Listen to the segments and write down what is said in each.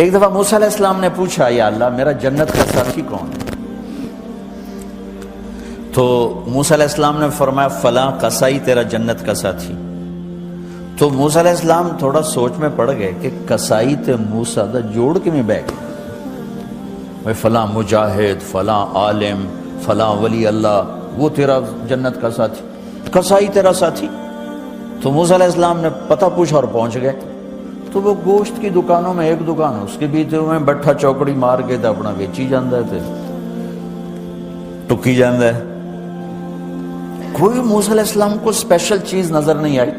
ایک دفعہ موسیٰ علیہ السلام نے پوچھا یا اللہ میرا جنت کا ساتھی کون ہے؟ تو موسیٰ علیہ السلام نے فرمایا فلاں قصائی تیرا جنت کا ساتھی۔ تو موسیٰ علیہ السلام تھوڑا سوچ میں پڑ گئے کہ قصائی تے موسیٰ دا جوڑ کے میں بیٹھ گئے، فلاں مجاہد، فلاں عالم، فلاں ولی اللہ، وہ تیرا جنت کا ساتھی، قصائی تیرا ساتھی۔ تو موسیٰ علیہ السلام نے پتہ پوچھا اور پہنچ گئے۔ تو وہ گوشت کی دکانوں میں ایک دکان ہے، اس کے بھی تو میں بٹھا چوکڑی مار کے تو اپنا بیچی جاندہ ہے، ٹکی جاندہ ہے۔ کوئی موسیٰ علیہ السلام کو اسپیشل چیز نظر نہیں آئی۔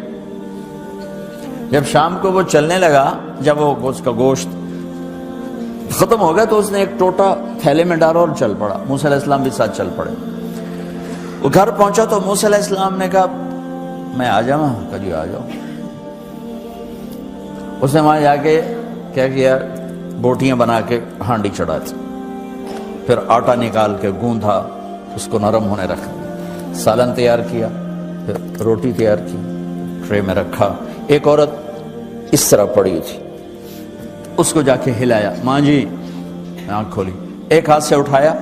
جب شام کو وہ چلنے لگا، جب وہ اس کا گوشت ختم ہو گیا تو اس نے ایک ٹوٹا تھیلے میں ڈالا اور چل پڑا۔ موسیٰ علیہ السلام بھی ساتھ چل پڑے۔ وہ گھر پہنچا تو موسیٰ علیہ السلام نے کہا میں آ جاؤں؟ کہا جی آ جاؤ۔ اس نے وہاں جا کے کیا کیا، بوٹیاں بنا کے ہانڈی چڑھا دی، پھر آٹا نکال کے گوندھا، اس کو نرم ہونے رکھا، سالن تیار کیا، پھر روٹی تیار کی، ٹرے میں رکھا۔ ایک عورت اس طرح پڑی تھی، اس کو جا کے ہلایا، ماں جی، آنکھ کھولی، ایک ہاتھ سے اٹھایا،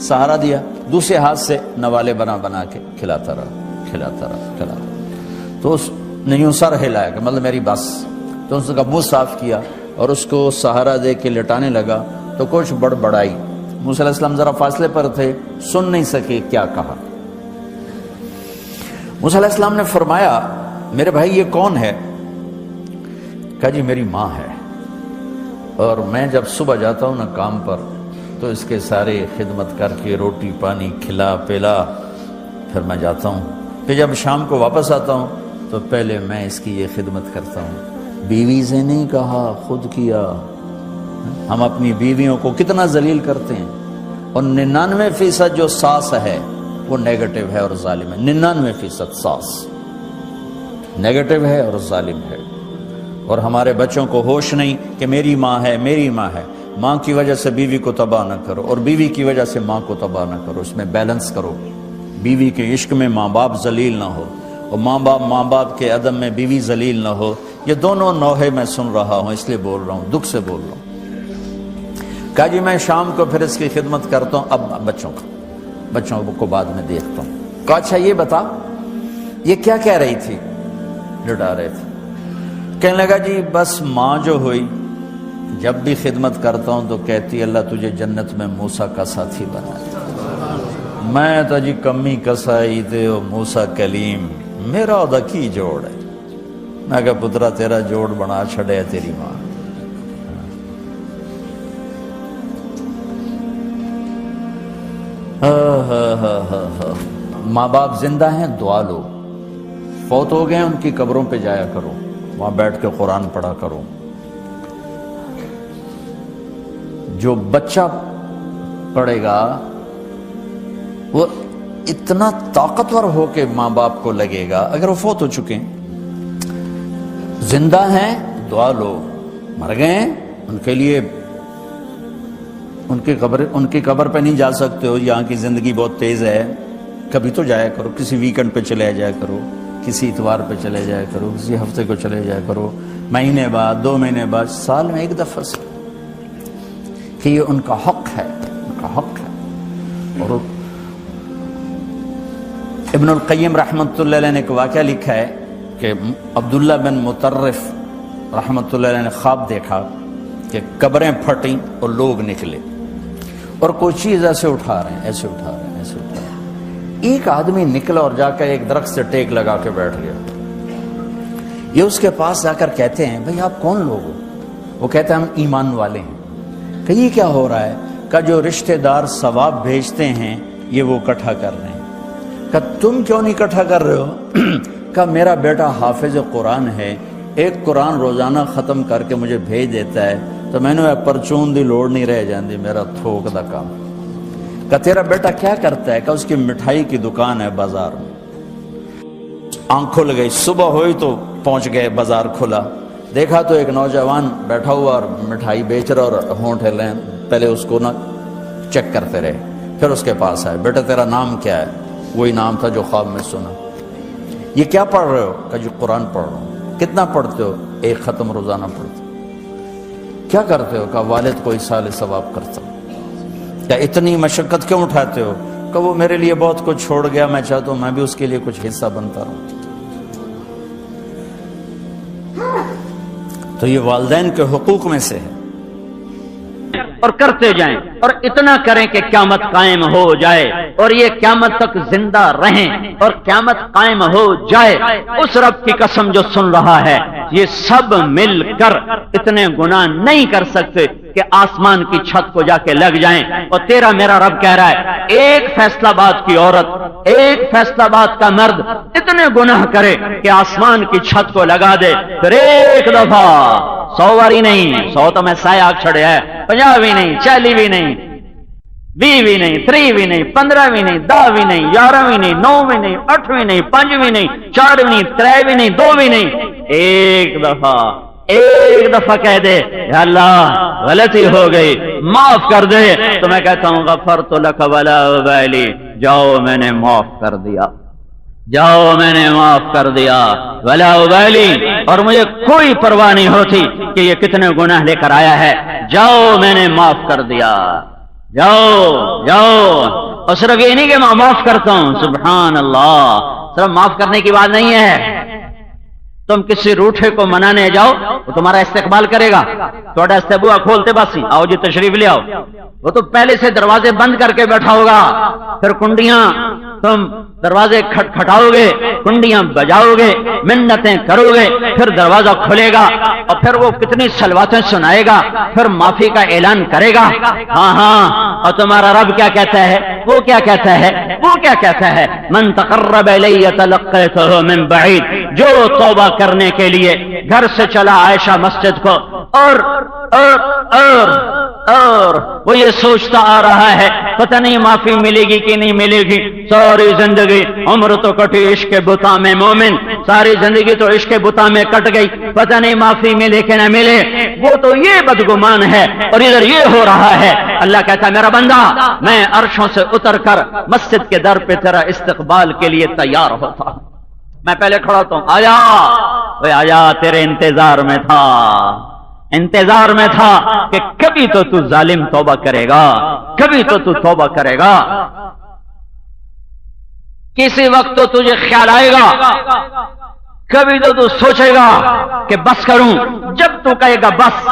سہارا دیا، دوسرے ہاتھ سے نوالے بنا بنا کے کھلاتا رہا، کھلاتا رہا، کھلاتا رہا۔ تو اس نے یوں سر ہلایا کہ مطلب میری بس۔ تو اس کا منہ صاف کیا اور اس کو سہارا دے کے لٹانے لگا تو کچھ بڑبڑائی۔ موسیٰ علیہ السلام ذرا فاصلے پر تھے، سن نہیں سکے کیا کہا۔ موسیٰ علیہ السلام نے فرمایا میرے بھائی یہ کون ہے؟ کہا جی میری ماں ہے، اور میں جب صبح جاتا ہوں نا کام پر تو اس کے سارے خدمت کر کے روٹی پانی کھلا پلا پھر میں جاتا ہوں، پھر جب شام کو واپس آتا ہوں تو پہلے میں اس کی یہ خدمت کرتا ہوں۔ بیوی سے نہیں کہا، خود کیا۔ ہم اپنی بیویوں کو کتنا ذلیل کرتے ہیں، اور 99% جو ساس ہے وہ نیگیٹو ہے اور ظالم ہے۔ 99% ساس نیگیٹو ہے اور ظالم ہے، اور ہمارے بچوں کو ہوش نہیں کہ میری ماں ہے، میری ماں ہے۔ ماں کی وجہ سے بیوی کو تباہ نہ کرو، اور بیوی کی وجہ سے ماں کو تباہ نہ کرو، اس میں بیلنس کرو۔ بیوی کے عشق میں ماں باپ ذلیل نہ ہو، اور ماں باپ کے عدم میں بیوی ذلیل نہ ہو۔ یہ دونوں نوحے میں سن رہا ہوں، اس لیے بول رہا ہوں، دکھ سے بول رہا ہوں۔ کہا جی میں شام کو پھر اس کی خدمت کرتا ہوں، اب بچوں کو بعد میں دیکھتا ہوں۔ کہا اچھا یہ بتا یہ کیا کہہ رہی تھی؟ لٹا رہے تھے۔ کہنے لگا جی بس ماں جو ہوئی جب بھی خدمت کرتا ہوں تو کہتی اللہ تجھے جنت میں موسیٰ کا ساتھی بنا۔ میں تو جی کمی کسائی تے موسیٰ کلیم، میرا ادا کی جوڑ ہے۔ میں کہا پترا تیرا جوڑ بنا چھڑے تیری ماں۔ ماں باپ زندہ ہیں دعا لو، فوت ہو گئے ان کی قبروں پہ جایا کرو، وہاں بیٹھ کے قرآن پڑھا کرو۔ جو بچہ پڑھے گا وہ اتنا طاقتور ہو کے ماں باپ کو لگے گا، اگر وہ فوت ہو چکے ہیں۔ زندہ ہیں دعا لو، مر گئے ہیں ان کے لیے ان کی قبر پہ نہیں جا سکتے ہو، یہاں کی زندگی بہت تیز ہے، کبھی تو جایا کرو، کسی ویکنڈ پہ چلے جایا کرو، کسی اتوار پہ چلے جایا کرو، کسی ہفتے کو چلے جایا کرو، مہینے بعد، 2 مہینے بعد، سال میں ایک دفعہ سے، کہ یہ ان کا حق ہے، ان کا حق ہے۔ اور ابن القیم رحمۃ اللہ علیہ نے ایک واقعہ لکھا ہے کہ عبداللہ بن مطرف رحمۃ اللہ علیہ نے خواب دیکھا کہ قبریں پھٹیں اور لوگ نکلے اور کوئی چیز ایسے اٹھا رہے ہیں، ایسے اٹھا رہے ہیں، ایسے اٹھا رہے ہیں۔ ایک آدمی نکلا اور جا کر ایک درخت سے ٹیک لگا کے بیٹھ گیا۔ یہ اس کے پاس جا کر کہتے ہیں بھئی آپ کون لوگ ہو؟ وہ کہتے ہیں ہم ایمان والے ہیں۔ کہ یہ کیا ہو رہا ہے؟ کہ جو رشتہ دار ثواب بھیجتے ہیں یہ وہ اکٹھا کر رہے ہیں۔ کہ تم کیوں نہیں اکٹھا کر رہے ہو؟ کہ میرا بیٹا حافظ قرآن ہے، ایک قرآن روزانہ ختم کر کے مجھے بھیج دیتا ہے، تو میں نے پرچون دی لوڑ نہیں رہ جاندی، میرا تھوک دا کام۔ کہ تیرا بیٹا کیا کرتا ہے؟ کہ اس کی مٹھائی کی دکان ہے بازار میں۔ آنکھ کھل گئی، صبح ہوئی تو پہنچ گئے، بازار کھلا، دیکھا تو ایک نوجوان بیٹھا ہوا اور مٹھائی بیچ رہا اور ہونٹ ہل رہے ہیں۔ پہلے اس کو نا چیک کرتے رہے، پھر اس کے پاس آئے، بیٹا تیرا نام کیا ہے؟ وہی نام تھا جو خواب میں سنا۔ یہ کیا پڑھ رہے ہو؟ کہ جو قرآن پڑھ رہا ہوں۔ کتنا پڑھتے ہو؟ 1 ختم روزانہ پڑھتے۔ کیا کرتے ہو؟ کہا والد کو ایصال ثواب کرتا ہوں۔ کیا اتنی مشقت کیوں اٹھاتے ہو؟ کہ وہ میرے لیے بہت کچھ چھوڑ گیا، میں چاہتا ہوں میں بھی اس کے لیے کچھ حصہ بنتا رہوں۔ تو یہ والدین کے حقوق میں سے ہے۔ اور کرتے جائیں اور اتنا کریں کہ قیامت قائم ہو جائے اور یہ قیامت تک زندہ رہیں اور قیامت قائم ہو جائے۔ اس رب کی قسم جو سن رہا ہے، یہ سب مل کر اتنے گناہ نہیں کر سکتے کہ آسمان کی چھت کو جا کے لگ جائیں۔ اور تیرا میرا رب کہہ رہا ہے ایک فیصلہ آباد کی عورت، ایک فیصلہ آباد کا مرد اتنے گناہ کرے کہ آسمان کی چھت کو لگا دے، پھر ایک دفعہ 100 باری نہیں، 100 تو میں سایہ چھڑے ہے، 50 بھی نہیں، 40 بھی نہیں، 20 بھی نہیں، 30 بھی نہیں، 15 بھی نہیں، 10 بھی نہیں، 11 بھی نہیں، 9 بھی نہیں، 8 بھی نہیں، 5 بھی نہیں، 4 بھی نہیں، 3 بھی نہیں، 2 بھی نہیں، ایک دفعہ کہہ دے یا اللہ غلطی ہو گئی معاف کر دے، تو میں کہتا ہوں غفرت لک ولا ابالی، جاؤ میں نے معاف کر دیا، جاؤ میں نے معاف کر دیا ولا ابالی، اور مجھے کوئی پرواہ نہیں ہوتی کہ یہ کتنے گناہ لے کر آیا ہے، جاؤ میں نے معاف کر دیا، جاؤ جاؤ۔ اور صرف یہ نہیں کہ میں معاف کرتا ہوں، سبحان اللہ، صرف معاف کرنے کی بات نہیں ہے۔ تم کسی روٹھے کو منانے جاؤ وہ تمہارا استقبال کرے گا، تھوڑا استبوا کھولتے باسی آؤ جی تشریف لے آؤ، وہ تو پہلے سے دروازے بند کر کے بیٹھا ہوگا، پھر کنڈیاں تم دروازے کھٹکھٹاؤ گے، کنڈیاں بجاؤ گے، منتیں کرو گے، پھر دروازہ کھلے گا اور پھر وہ کتنی سلواتیں سنائے گا، پھر معافی کا اعلان کرے گا۔ ہاں ہاں، اور تمہارا رب کیا کہتا ہے؟ وہ کیا کہتا ہے؟ وہ کیا کہتا ہے؟ من تقرب الی تلقیتہ من بعید، جو توبہ کرنے کے لیے گھر سے چلا عائشہ مسجد کو اور وہ یہ سوچتا آ رہا ہے پتہ نہیں معافی ملے گی کہ نہیں ملے گی، ساری زندگی عمر تو کٹی عشق بتا میں مومن، ساری زندگی تو عشق بتا میں کٹ گئی، پتہ نہیں معافی ملے کہ نہ ملے، وہ تو یہ بدگمان ہے اور ادھر یہ ہو رہا ہے۔ اللہ کہتا ہے میرا بندہ میں عرشوں سے اتر کر مسجد کے در پہ تیرا استقبال کے لیے تیار ہوتا، میں پہلے کھڑا ہوتا ہوں، آجا آجا، تیرے انتظار میں تھا، انتظار میں تھا کہ کبھی تو ظالم توبہ کرے گا، کبھی تو توبہ کرے گا، کسی وقت تو تجھے خیال آئے گا، کبھی تو سوچے گا کہ بس کروں، جب تو کہے گا بس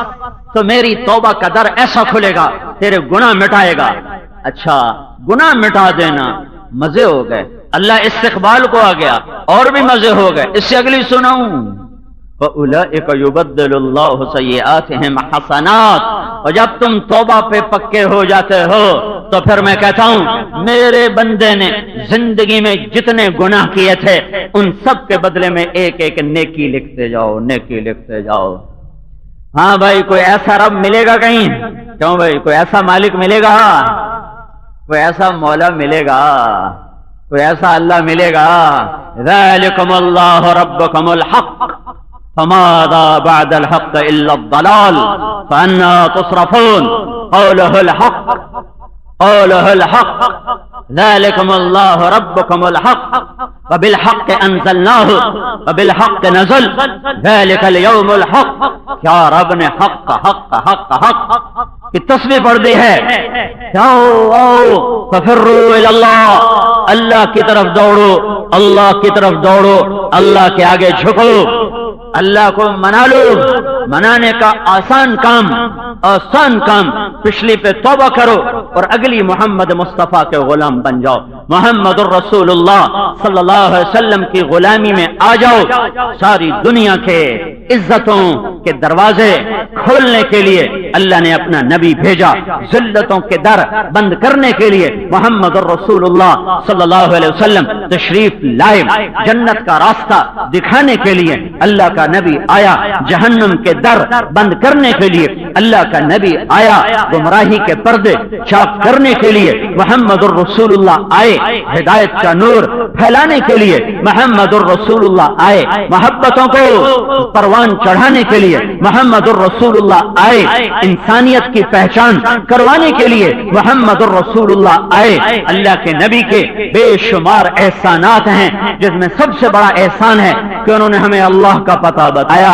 تو میری توبہ کا در ایسا کھلے گا تیرے گناہ مٹائے گا۔ اچھا گناہ مٹا دینا مزے ہو گئے، اللہ استقبال کو آ گیا اور بھی مزے ہو گئے۔ اس سے اگلی سناؤں، فَأُولَئِكَ يُبَدِّلُ اللَّهُ سَيِّئَاتِهِمْ حَسَنَاتٍ، اور جب تم توبہ پہ پکے ہو جاتے ہو تو پھر میں کہتا ہوں میرے بندے نے زندگی میں جتنے گناہ کیے تھے ان سب کے بدلے میں ایک ایک نیکی لکھتے جاؤ، نیکی لکھتے جاؤ۔ ہاں بھائی کوئی ایسا رب ملے گا کہیں؟ کیوں بھائی کوئی ایسا مالک ملے گا، کوئی ایسا مولا ملے گا، کوئی ایسا اللہ ملے گا؟ ذَلِكُمُ اللَّهُ رَبُّكُمُ الْحَقُّ فَمَاذَا بَعْدَ الْحَقِّ إِلَّا الضَّلَالُ فَأَنَّىٰ تُصْرَفُونَ قَوْلُهُ الْحَقُّ قَوْلُهُ الْحَقُّ ذَلِكُمُ اللَّهُ رَبُّكُمُ الْحَقُّ وَبِالْحَقِّ أَنزَلْنَاهُ وَبِالْحَقِّ نَزَلَ ذَلِكَ الْيَوْمُ الْحَقُّ۔ کیا رب نے حق حق حق حق کی تسبیح پڑھ دی ہے؟ آؤ ففروا الی اللہ، اللہ کی طرف دوڑو، اللہ کی طرف دوڑو، اللہ کے آگے جھکو، اللہ کو منا لو۔ منانے کا آسان کام پچھلی پہ توبہ کرو اور اگلی محمد مصطفیٰ کے غلام بن جاؤ، محمد الرسول اللہ صلی اللہ علیہ وسلم کی غلامی میں آ جاؤ۔ ساری دنیا کے عزتوں کے دروازے کھولنے کے لیے اللہ نے اپنا نبی بھیجا، ذلتوں کے در بند کرنے کے لیے محمد الرسول اللہ صلی اللہ علیہ وسلم تشریف لائے، جنت کا راستہ دکھانے کے لیے اللہ کا نبی آیا، جہنم کے در بند کرنے کے لیے اللہ کا نبی آیا، گمراہی کے پردے چاک کرنے کے لیے محمد الرسول اللہ آئے، ہدایت کا نور پھیلانے کے لیے محمد الرسول اللہ آئے، محبتوں کو پروان چڑھانے کے لیے محمد الرسول اللہ آئے، انسانیت کی پہچان کروانے کے لیے محمد الرسول اللہ آئے۔ اللہ کے نبی کے بے شمار احسانات ہیں، جس میں سب سے بڑا احسان ہے کہ انہوں نے ہمیں اللہ کا پتہ بتایا،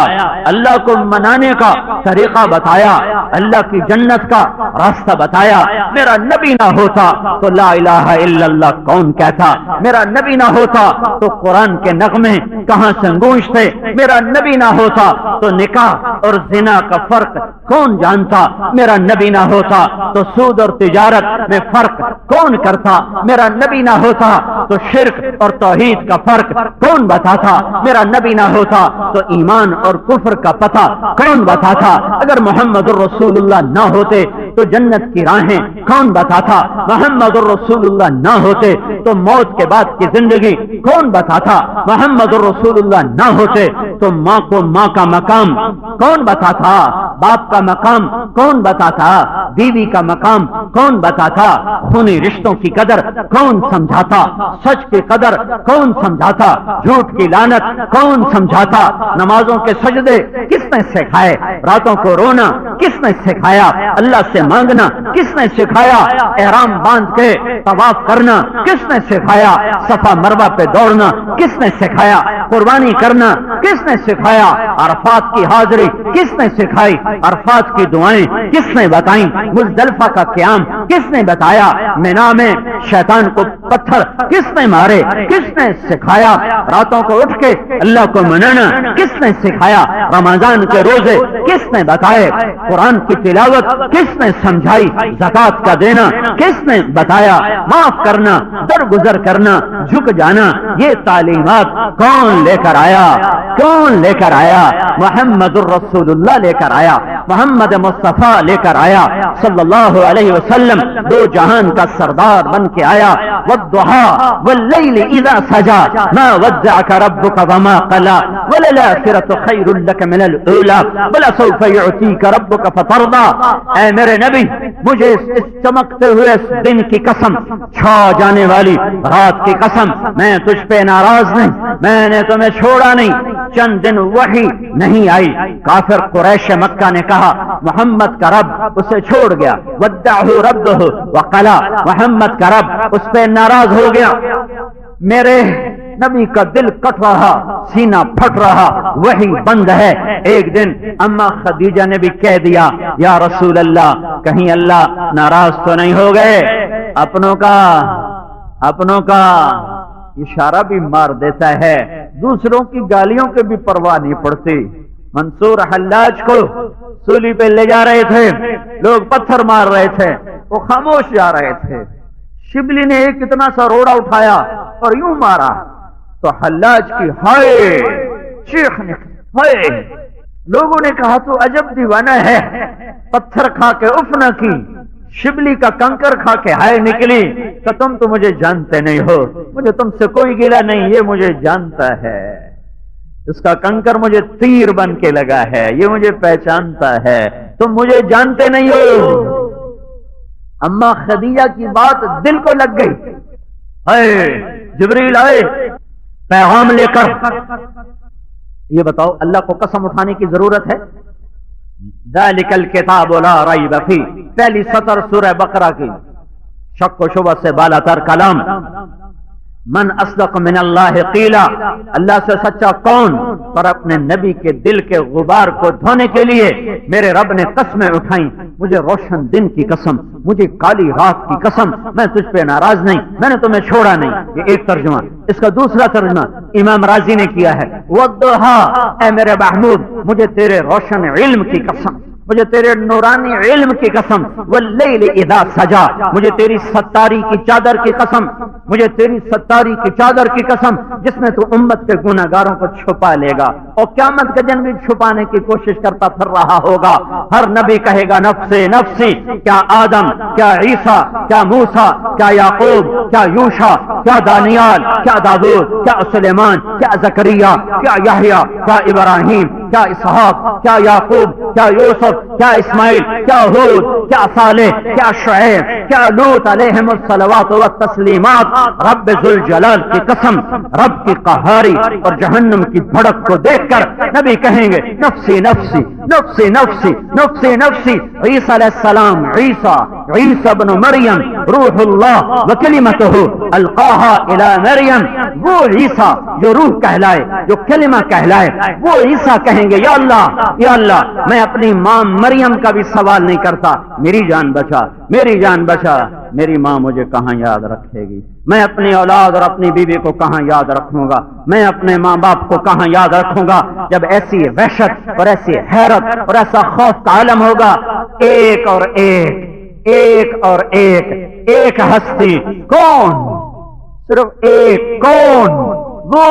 اللہ کو منانے کا طریقہ بتایا، اللہ کی جنت کا راستہ بتایا۔ میرا نبی نہ ہوتا تو لا الہ الا اللہ کون کہتا؟ میرا نبی نہ ہوتا تو قرآن کے نغمے کہاں سے گونجتے؟ میرا نبی نہ ہوتا تو نکاح اور زنا کا فرق کون جانتا؟ میرا نبی نہ ہوتا تو سود اور تجارت میں فرق کون کرتا؟ میرا نبی نہ ہوتا تو شرک اور توحید کا فرق کون بتاتا؟ میرا نبی نہ ہوتا تو ایمان اور کفر کا پتہ کون بتاتا؟ اگر محمد الرسول اللہ نہ ہوتے تو جنت کی راہیں کون بتاتا؟ محمد الرسول اللہ نہ ہوتے تو موت کے بعد کی زندگی کون بتاتا؟ محمد الرسول اللہ نہ ہوتے تو ماں کو ماں کا مقام کون بتاتا؟ باپ کا مقام کون بتاتا؟ بیوی کا مقام کون بتاتا؟ خونی رشتوں کی قدر کون سمجھاتا؟ سچ کی قدر کون سمجھاتا؟ جھوٹ کی لعنت کون سمجھاتا؟ نمازوں کے سجدے کس نے سکھائے؟ راتوں کو رونا کس نے سکھایا؟ اللہ سے مانگنا کس نے سکھایا؟ احرام باندھ کے طواف کرنا کس نے سکھایا؟ صفا مروہ پہ دوڑنا کس نے سکھایا؟ قربانی کرنا کس نے سکھایا؟ عرفات کی حاضری کس نے سکھائی؟ عرفات کی دعائیں کس نے بتائیں؟ مزدلفہ کا قیام کس نے بتایا؟ مینا میں شیطان کو پتھر کس نے مارے؟ کس نے سکھایا؟ راتوں کو اٹھ کے اللہ کو منانا کس نے سکھایا؟ رمضان کے روزے کس نے بتائے؟ قرآن کی تلاوت کس نے سمجھائی؟ زکات کا دینا کس نے بتایا؟ معاف کرنا، درگزر کرنا، جھک جانا، یہ تعلیمات کون لے کر آیا؟ کون لے کر آیا؟ محمد الرسول اللہ لے کر آیا، محمد مصطفیٰ لے کر آیا صلی اللہ علیہ وسلم، دو جہان کا سردار بن کے آیا۔ والضحى والليل اذا سجى ما ودعك ربك وما قلى وللآخرة خير لك من الاولى ولسوف يعطيك ربك فترضى۔ اے میرے نبی، مجھے اس چمکتے ہوئے اس دن کی قسم، چھا جانے والی رات کی قسم، میں تجھ پہ ناراض نہیں، میں نے تمہیں چھوڑا نہیں۔ چند دن وحی نہیں آئی، کافر قریش مکہ نے کہا محمد کا رب اسے چھوڑ گیا، ودعہ ربہ وقلا، محمد کا رب اس پہ ناراض ہو گیا۔ میرے نبی کا دل کٹ رہا، سینہ پھٹ رہا، وحی بند ہے۔ ایک دن اما خدیجہ نے بھی کہہ دیا یا رسول اللہ، کہیں اللہ ناراض تو نہیں ہو گئے؟ اپنوں کا اشارہ بھی مار دیتا ہے، دوسروں کی گالیوں کے بھی پرواہ نہیں پڑتی۔ منصور حلاج کو سولی پہ لے جا رہے تھے، لوگ پتھر مار رہے تھے، وہ خاموش جا رہے تھے۔ شبلی نے ایک اتنا سا روڑا اٹھایا اور یوں مارا تو حلاج کی ہائے چیخ نکلی، ہائے۔ لوگوں نے کہا تو عجب دیوانہ ہے، پتھر کھا کے اف نہ کی، شبلی کا کنکر کھا کے ہائے نکلی کہ تم تو مجھے جانتے نہیں ہو، مجھے تم سے کوئی گلہ نہیں، یہ مجھے جانتا ہے، اس کا کنکر مجھے تیر بن کے لگا ہے، یہ مجھے پہچانتا ہے، تم مجھے جانتے نہیں ہو۔ اما خدیجہ کی بات دل کو لگ گئی، اے جبریل آئے پیغام لے کر۔ یہ بتاؤ اللہ کو قسم اٹھانے کی ضرورت ہے؟ ذالک الکتاب لا ریب فیہ، پہلی سطر سورہ بقرہ کی، شک و شبہ سے بالا تر کلام۔ من اصدق من اللہ قیلا، اللہ سے سچا کون؟ پر اپنے نبی کے دل کے غبار کو دھونے کے لیے میرے رب نے قسمیں اٹھائیں، مجھے روشن دن کی قسم، مجھے کالی رات کی قسم، میں تجھ پہ ناراض نہیں، میں نے تمہیں چھوڑا نہیں۔ یہ ایک ترجمہ۔ اس کا دوسرا ترجمہ امام راضی نے کیا ہے، والضحیٰ، اے میرے محمود مجھے تیرے روشن علم کی قسم، مجھے تیرے نورانی علم کی قسم، واللیل اذا سجا، مجھے تیری ستاری کی چادر کی قسم، مجھے تیری ستاری کی چادر کی قسم جس میں تو امت کے گناہگاروں کو چھپا لے گا اور قیامت کے دن بھی چھپانے کی کوشش کرتا پھر رہا ہوگا۔ ہر نبی کہے گا نفسی نفسی، کیا آدم، کیا عیسیٰ، کیا موسیٰ، کیا یعقوب، کیا یوشع، کیا دانیال، کیا داؤد، کیا سلیمان، کیا زکریا، کیا یحییٰ، کیا ابراہیم، کیا اسحاق، کیا یعقوب، کیا یوسف، کیا اسماعیل، کیا ہود، کیا صالح، کیا شعیب، کیا لوط علیہم الصلوات والتسلیمات۔ رب ذوالجلال کی قسم، رب کی قہاری اور جہنم کی بھڑک کو دیکھ کر نبی کہیں گے نفسی نفسی نفسی نفسی نفسی نفسی۔ عیسیٰ علیہ السلام، عیسیٰ عیسی ابن مریم روح اللہ وکلمتہ القاہا الی مریم، وہ عیسیٰ جو روح کہلائے، جو کلمہ کہلائے، وہ عیسیٰ کہیں گے یا اللہ میں اپنی ماں مریم کا بھی سوال نہیں کرتا، میری جان بچا، میری جان بچا، میری ماں مجھے کہاں یاد رکھے گی، میں اپنی اولاد اور اپنی بیوی کو کہاں یاد رکھوں گا، میں اپنے ماں باپ کو کہاں یاد رکھوں گا۔ جب ایسی وحشت اور ایسی حیرت اور ایسا خوف کا عالم ہوگا، ایک اور ایک ہستی، کون؟ صرف ایک، کون؟ وہ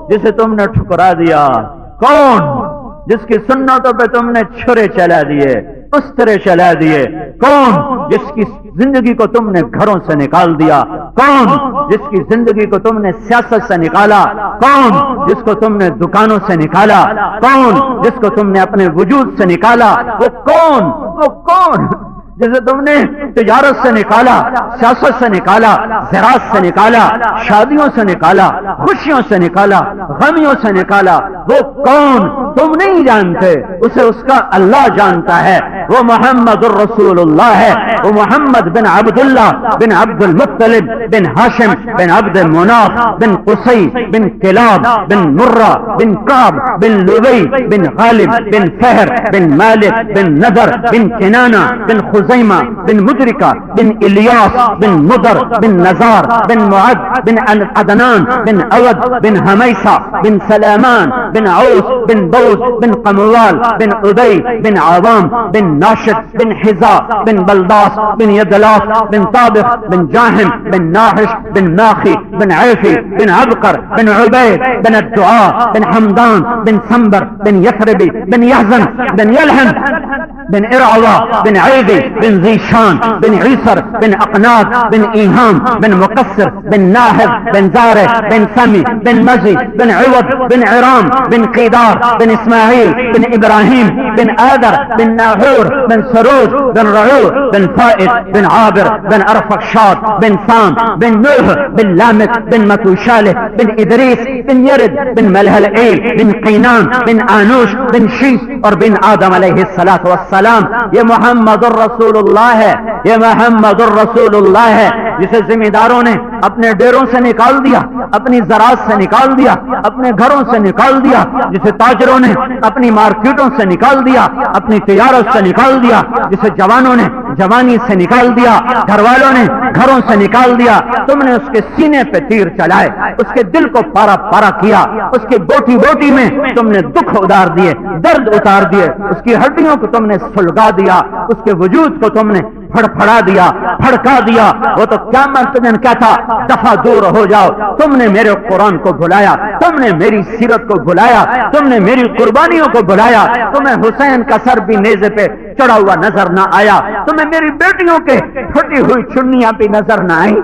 جسے تم نے ٹھکرا دیا، کون؟ جس کی سنتوں پہ تم نے چھرے چلا دیے، استرے چلا دیے، کون؟ جس کی زندگی کو تم نے گھروں سے نکال دیا، کون؟ جس کی زندگی کو تم نے سیاست سے نکالا، کون؟ جس کو تم نے دکانوں سے نکالا، کون؟ جس کو تم نے اپنے وجود سے نکالا، وہ کون؟ جسے تم نے تجارت سے نکالا، سیاست سے نکالا، زراعت سے نکالا، شادیوں سے نکالا، خوشیوں سے نکالا، غمیوں سے نکالا، وہ کون؟ تم نہیں جانتے، اسے اس کا اللہ جانتا ہے۔ وہ محمد الرسول اللہ ہے، وہ محمد بن عبداللہ بن عبد المطلب بن ہاشم بن عبد مناف بن قصی بن کلاب بن مرہ بن کعب بن لبی بن غالب بن فہر بن مالک بن نذر بن کنانہ بن خزیمہ بن مدرکہ بن الیاس بن مدر بن نزار بن معد بن عدنان بن اود بن حمیسہ بن سلامان بن عوس بن بوز بن قموال بن عدی بن عوام بن ناشد بن حزا بن بلداس بن یدلاف بن طابق بن جاہم بن ناحش بن ناخی بن عیفی بن عبقر بن عبید بن الدعاء بن حمدان بن سنبر بن یثربی بن یحزن بن یلحم بن ارعوا بن عیدی بن ذیشان بن عیسر بن اقناط بن ایہام بن مقصر بن ناہد بن زارع بن سمی بن مزی بن عوض بن عرام بن قیدار بن اسماعیل بن ابراہیم بن آدر بن ناحور بن سروج بن رعوع بن فائد بن عابر بن ارفخشاد بن سام بن نوح بن لامک بن متوشالح بن ادریس بن یرد بن ملہلعیل بن قینان بن آنوش بن شیس اور بن آدم علیہ السلام۔ یہ محمد الرسول اللہ ہے، یہ محمد الرسول اللہ ہے، جسے ذمہ داروں نے اپنے ڈیروں سے نکال دیا، اپنی زراعت سے نکال دیا، اپنے گھروں سے نکال دیا، جسے تاجروں نے اپنی مارکیٹوں سے نکال دیا، اپنی تجارت سے نکال دیا، جسے جوانوں نے جوانی سے نکال دیا، گھر والوں نے گھروں سے نکال دیا۔ تم نے اس کے سینے پہ تیر چلائے، اس کے دل کو پارا پارا کیا، اس کی بوٹی بوٹی میں تم نے دکھ اتار دیے، درد اتار دیے، اس کی ہڈیوں کو تم نے سلگا دیا، اس کے وجود کو تم نے پھڑپھڑا دیا، پھڑکا دیا۔ وہ تو قیامت کے دن کہتا دفع دور ہو جاؤ، تم نے میرے قرآن کو بھلایا، تم نے میری سیرت کو بھلایا، تم نے میری قربانیوں کو بھلایا، تمہیں حسین کا سر بھی نیزے پہ چڑھا ہوا نظر نہ آیا، تمہیں میری بیٹیوں کے پھٹی ہوئی چنیاں بھی نظر نہ آئی،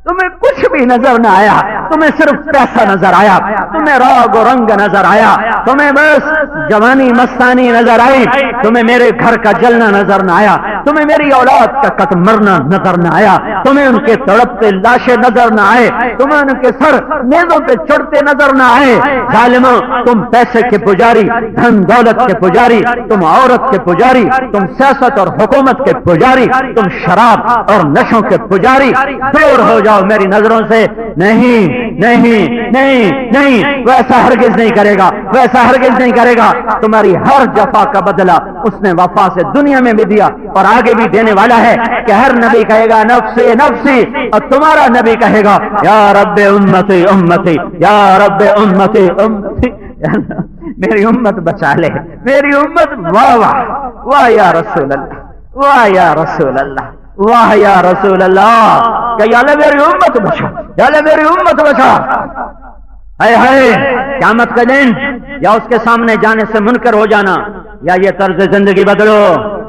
تمہیں کچھ بھی نظر نہ آیا، تمہیں صرف پیسہ نظر آیا، تمہیں راگ و رنگ نظر آیا، تمہیں بس جوانی مستانی نظر آئی، تمہیں میرے گھر کا جلنا نظر نہ آیا، تمہیں میری اولاد کا قتل مرنا نظر نہ آیا، تمہیں ان کے تڑپتے لاشیں نظر نہ آئے، تمہیں ان کے سر نیزوں پہ چڑھتے نظر نہ آئے۔ ظالموں، تم پیسے کے پجاری، دھن دولت کے پجاری، تم عورت کے پجاری، تم سیاست اور حکومت کے پجاری، تم شراب اور نشوں کے پجاری، دور ہو جاؤ میری نظروں سے۔ نہیں نہیں نہیں نہیں، ویسا ہرگز نہیں کرے گا، ویسا ہرگز نہیں کرے گا۔ تمہاری ہر جفا کا بدلہ اس نے وفا سے دنیا میں بھی دیا اور آگے بھی دینے والا ہے کہ ہر نبی کہے گا نفسی نفسی، اور تمہارا نبی کہے گا یا رب امتی امتی، یا رب امتی امتی، میری امت بچا لے، میری امت۔ واہ واہ واہ یا رسول اللہ، واہ یا رسول اللہ، واہ یا رسول اللہ، کہ یا اللہ میری امت بچا، یا اللہ میری امت بچا۔ اے ہائے، قیامت کا دن یا اس کے سامنے جانے سے منکر ہو جانا، یا یہ طرز زندگی بدلو،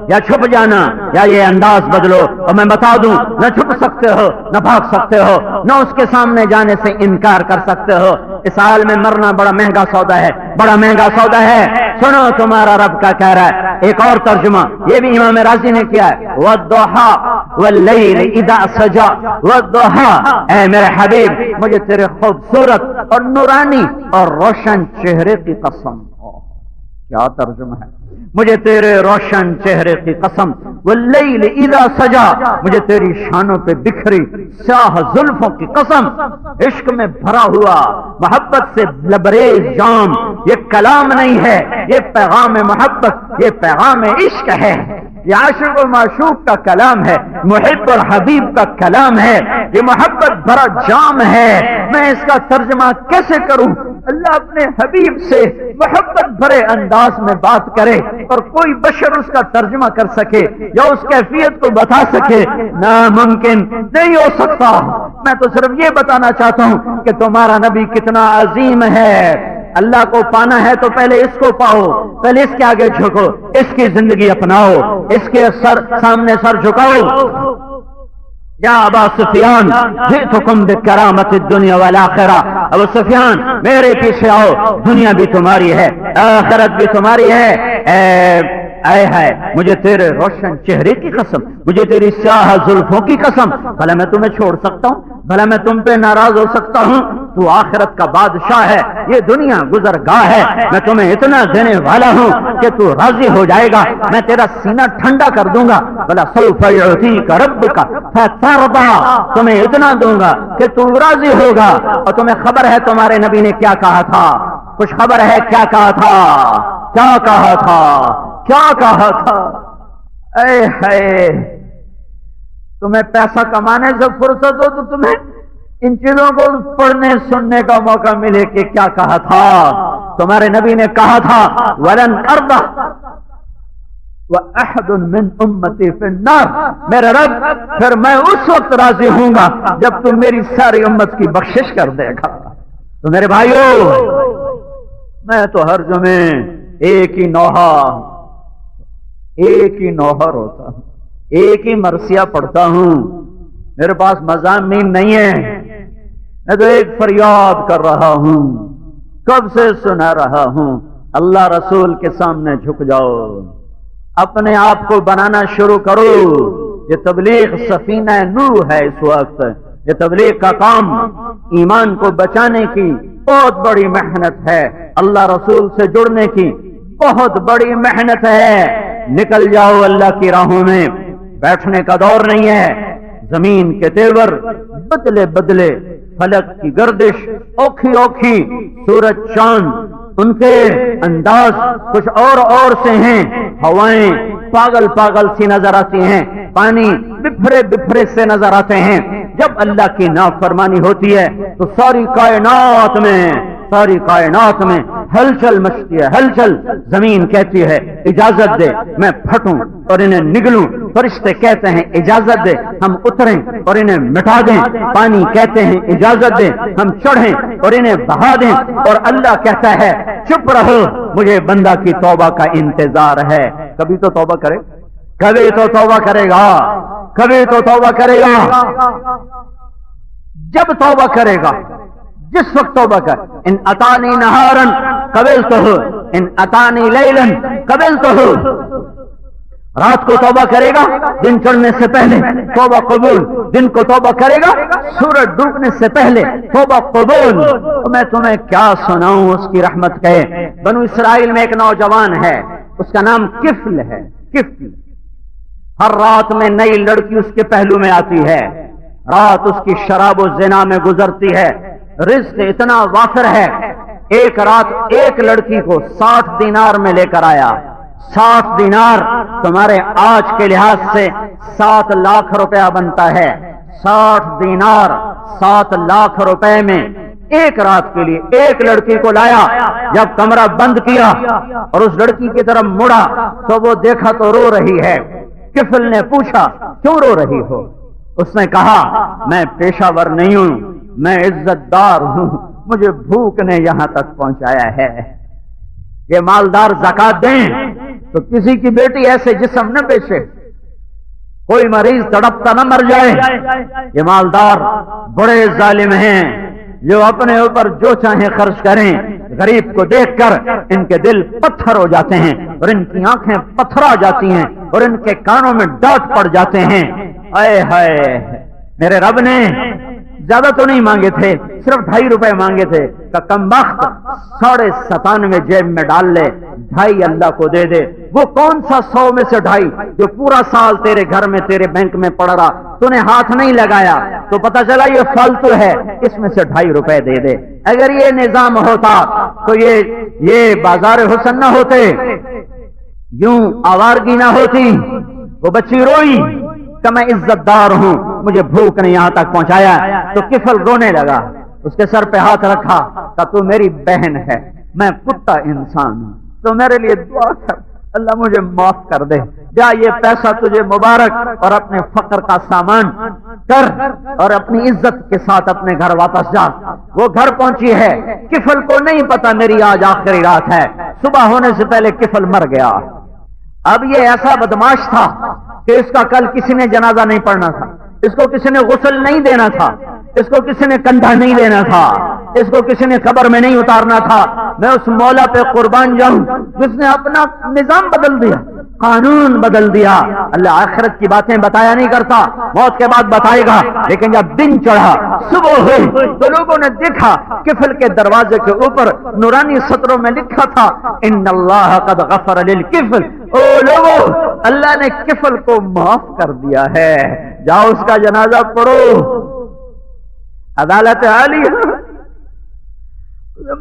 یا چھپ جانا، یا یہ انداز بدلو۔ اور میں بتا دوں، نہ چھپ سکتے ہو، نہ بھاگ سکتے ہو، نہ اس کے سامنے جانے سے انکار کر سکتے ہو۔ اس حال میں مرنا بڑا مہنگا سودا ہے، بڑا مہنگا سودا ہے۔ سنو تمہارا رب کا کہہ رہا ہے، ایک اور ترجمہ یہ بھی امام راضی نے کیا ہے، وَالضُّحَىٰ وَاللَّيْلِ إِذَا سَجَىٰ وَالضُّحَىٰ، اے میرے حبیب مجھے تیرے خوبصورت اور نورانی اور روشن چہرے کی قسم، کیا ترجمہ ہے؟ مجھے تیرے روشن چہرے کی قسم، واللیل اذا سجا، مجھے تیری شانوں پہ بکھری سیاہ زلفوں کی قسم، عشق میں بھرا ہوا محبت سے لبریز جام، یہ کلام نہیں ہے، یہ پیغام محبت، یہ پیغام عشق ہے، یہ عاشق و معشوق کا کلام ہے، محب اور حبیب کا کلام ہے، یہ محبت بھرا جام ہے۔ میں اس کا ترجمہ کیسے کروں؟ اللہ اپنے حبیب سے محبت بھرے انداز میں بات کرے اور کوئی بشر اس کا ترجمہ کر سکے یا اس کیفیت کو بتا سکے، ناممکن، نہیں ہو سکتا۔ میں تو صرف یہ بتانا چاہتا ہوں کہ تمہارا نبی کتنا عظیم ہے۔ اللہ کو پانا ہے تو پہلے اس کو پاؤ، پہلے اس کے آگے جھکو، اس کی زندگی اپناؤ، اس کے سامنے سر جھکاؤ۔ یا ابا سفیان جئتکم بکرامت الدنیا والآخرہ، ابو سفیان میرے پیچھے آؤ، دنیا بھی تمہاری ہے، آخرت بھی تمہاری ہے۔ اے ہے مجھے تیرے روشن چہرے کی قسم، مجھے تیری سیاہ زلفوں کی قسم، بھلا میں تمہیں چھوڑ سکتا ہوں؟ بھلا میں تم پہ ناراض ہو سکتا ہوں؟ تو آخرت کا بادشاہ ہے، یہ دنیا گزرگاہ ہے، میں تمہیں اتنا دینے والا ہوں کہ تو راضی ہو جائے گا، میں تیرا سینہ ٹھنڈا کر دوں گا۔ بھلا سوف یعطیک ربک فترضی، تمہیں اتنا دوں گا کہ تو راضی ہوگا۔ اور تمہیں خبر ہے تمہارے نبی نے کیا کہا تھا؟ کچھ خبر ہے کیا کہا تھا؟ کیا کہا تھا؟ کیا کہا تھا؟ اے ہے تمہیں پیسہ کمانے سے فرصت ہو تو تمہیں ان چیزوں کو پڑھنے سننے کا موقع ملے کہ کیا کہا تھا۔ تمہارے نبی نے کہا تھا وَلَنْ أَرْضَ وَأَحَدٌ مِّنْ أُمَّتِي فِي النَّارِ، میرے رب پھر میں اس وقت راضی ہوں گا جب تم میری ساری امت کی بخشش کر دے گا۔ تو میرے بھائیو، میں تو ہر جمعے ایک ہی نوحہ روتا ہوں، ایک ہی مرثیہ پڑھتا ہوں، میرے پاس مضامین نہیں ہے، میں تو ایک فریاد کر رہا ہوں، کب سے سنا رہا ہوں، اللہ رسول کے سامنے جھک جاؤ، اپنے آپ کو بنانا شروع کرو۔ یہ تبلیغ سفینہ نوح ہے اس وقت، یہ تبلیغ کا کام ایمان کو بچانے کی بہت بڑی محنت ہے، اللہ رسول سے جڑنے کی بہت بڑی محنت ہے۔ نکل جاؤ اللہ کی راہوں میں، بیٹھنے کا دور نہیں ہے۔ زمین کے تیور بدلے بدلے، فلک کی گردش اوکھی اوکھی، سورج چاند ان کے انداز کچھ اور سے ہیں، ہوائیں پاگل پاگل سی نظر آتی ہیں، پانی بفرے بفرے سے نظر آتے ہیں۔ جب اللہ کی نافرمانی ہوتی ہے تو ساری کائنات میں ہلچل مچتی ہے، ہلچل۔ زمین کہتی ہے اجازت دے میں پھٹوں اور انہیں نگلوں، فرشتے کہتے ہیں اجازت دے ہم اتریں اور انہیں مٹا دیں، پانی کہتے ہیں اجازت دے ہم چڑھیں اور انہیں بہا دیں، اور اللہ کہتا ہے چپ رہو، مجھے بندہ کی توبہ کا انتظار ہے۔ کبھی تو توبہ کرے، کبھی تو توبہ کرے گا، کبھی تو توبہ کرے گا۔ جب توبہ کرے گا، جس وقت توبہ کر، ان اتانی نہارن قبلتہ، ان اتانی لیلن قبلتہ، رات کو توبہ کرے گا دن چڑھنے سے پہلے توبہ قبول، دن کو توبہ کرے گا سورج ڈوبنے سے پہلے توبہ قبول۔ میں تمہیں کیا سناؤں اس کی رحمت کہے۔ بنو اسرائیل میں ایک نوجوان ہے، اس کا نام کفل ہے، کفل۔ ہر رات میں نئی لڑکی اس کے پہلو میں آتی ہے، رات اس کی شراب و زنا میں گزرتی ہے، رزق اتنا وافر ہے۔ ایک رات ایک لڑکی کو 60 دینار میں لے کر آیا۔ 60 دینار تمہارے آج کے لحاظ سے 7 لاکھ روپیہ بنتا ہے۔ 60 دینار 7 لاکھ روپے میں ایک رات کے لیے ایک لڑکی کو لایا۔ جب کمرہ بند کیا اور اس لڑکی کی طرف مڑا تو وہ دیکھا تو رو رہی ہے۔ کفل نے پوچھا کیوں رو رہی ہو؟ اس نے کہا میں پیشہ ور نہیں ہوں، میں عزت دار ہوں، مجھے بھوک نے یہاں تک پہنچایا ہے۔ یہ مالدار زکات دیں تو کسی کی بیٹی ایسے جسم نہ بیچے، کوئی مریض تڑپتا نہ مر جائے۔ یہ مالدار بڑے ظالم ہیں جو اپنے اوپر جو چاہیں خرچ کریں، غریب کو دیکھ کر ان کے دل پتھر ہو جاتے ہیں اور ان کی آنکھیں پتھرا جاتی ہیں اور ان کے کانوں میں ڈانٹ پڑ جاتے ہیں۔ اے ہائے، میرے رب نے زیادہ تو نہیں مانگے تھے، صرف 2.5 روپے مانگے تھے کہ کم بخت 97.5 جیب میں ڈال لے، 2.5 اللہ کو دے دے۔ وہ کون سا 100 میں سے 2.5 جو پورا سال تیرے گھر میں تیرے بینک میں پڑ رہا، تو نے ہاتھ نہیں لگایا تو پتا چلا یہ فالتو ہے، اس میں سے 2.5 روپے دے دے۔ اگر یہ نظام ہوتا تو یہ بازار حسن نہ ہوتے، یوں آوارگی نہ ہوتی۔ وہ بچی روئی کہ میں عزت دار ہوں، مجھے بھوک نے یہاں تک پہنچایا، تو کفل رونے لگا، اس کے سر پہ ہاتھ رکھا کہ تو میری بہن ہے، میں کتا انسان ہوں، تو میرے لیے دعا کر، اللہ مجھے معاف کر دے، جا یہ پیسہ تجھے مبارک، اور اپنے فقر کا سامان کر اور اپنی عزت کے ساتھ اپنے گھر واپس جا۔ وہ گھر پہنچی ہے، کفل کو نہیں پتا میری آج آخری رات ہے، صبح ہونے سے پہلے کفل مر گیا۔ اب یہ ایسا بدماش تھا کہ اس کا کل کسی نے جنازہ نہیں پڑھنا تھا، اس کو کسی نے غسل نہیں دینا تھا، اس کو کسی نے کندھا نہیں دینا تھا، اس کو کسی نے قبر میں نہیں اتارنا تھا۔ میں اس مولا پہ قربان جاؤں جس نے اپنا نظام بدل دیا، قانون بدل دیا۔ اللہ آخرت کی باتیں بتایا نہیں کرتا، موت کے بعد بتائے گا، لیکن جب دن چڑھا، صبح ہوئی، تو لوگوں نے دیکھا کفل کے دروازے کے اوپر نورانی سطروں میں لکھا تھا ان اللہ قد غفر للکفل۔ او لوگوں، اللہ نے کفل کو معاف کر دیا ہے، جاؤ اس کا جنازہ پڑھو۔ عدالت عالیہ